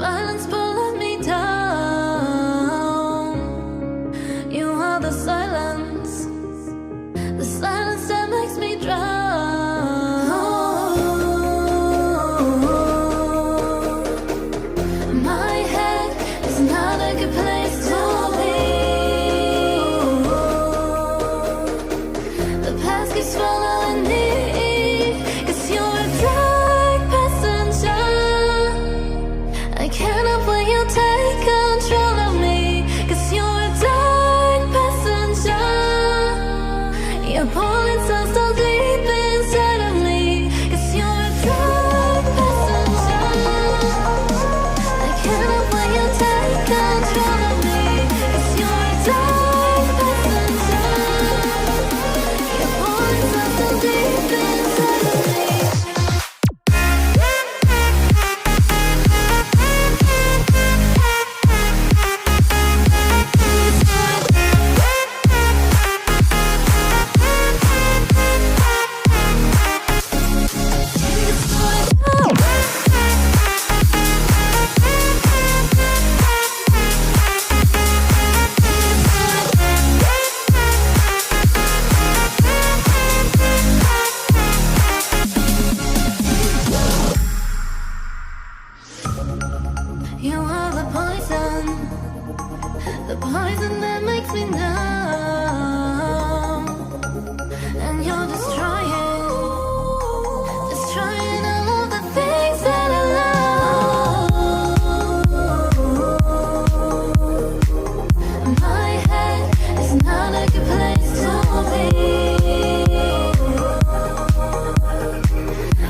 violence pulling me down. You are the silence that makes me drown. My head is not a good place to be. The past keeps following me, 'cause you're a dark passenger. I cannot let you take control of me, 'cause you're a dark passenger. You're pulling so deep inside of me, 'cause you're a dark passenger. I cannot let you take control of me, 'cause you're a dark passenger. You're pulling so deep inside of me. You are the poison that makes me numb. And you're destroying all of the things that I love. My head is not a good place to be.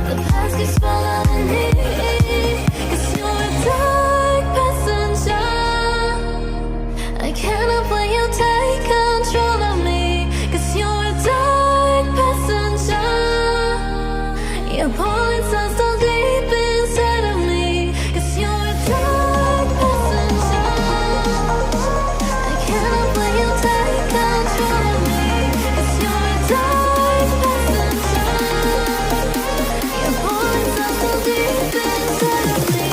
The past keeps following me, 'cause you're a dark passenger. I cannot let you take control of me, 'cause you're a dark passenger. You're pulling so deep inside of me, 'cause you're a dark passenger. I cannot let you take control of me, 'cause you're a dark passenger. You're pulling so deep inside of me.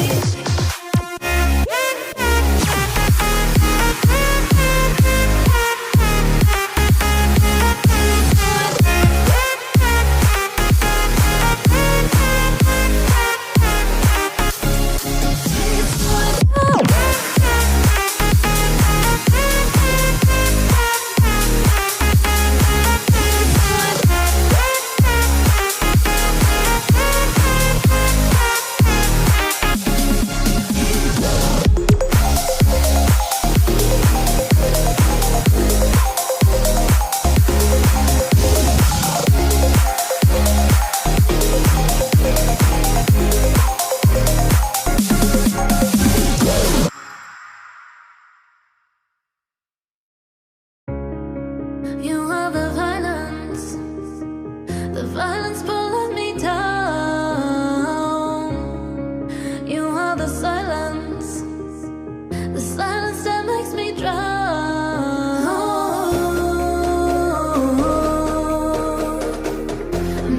You are the violence pulling me down. You are the silence that makes me drown.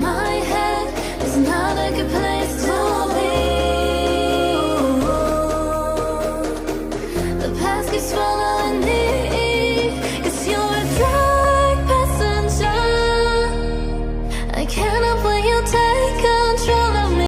My head is not a good place.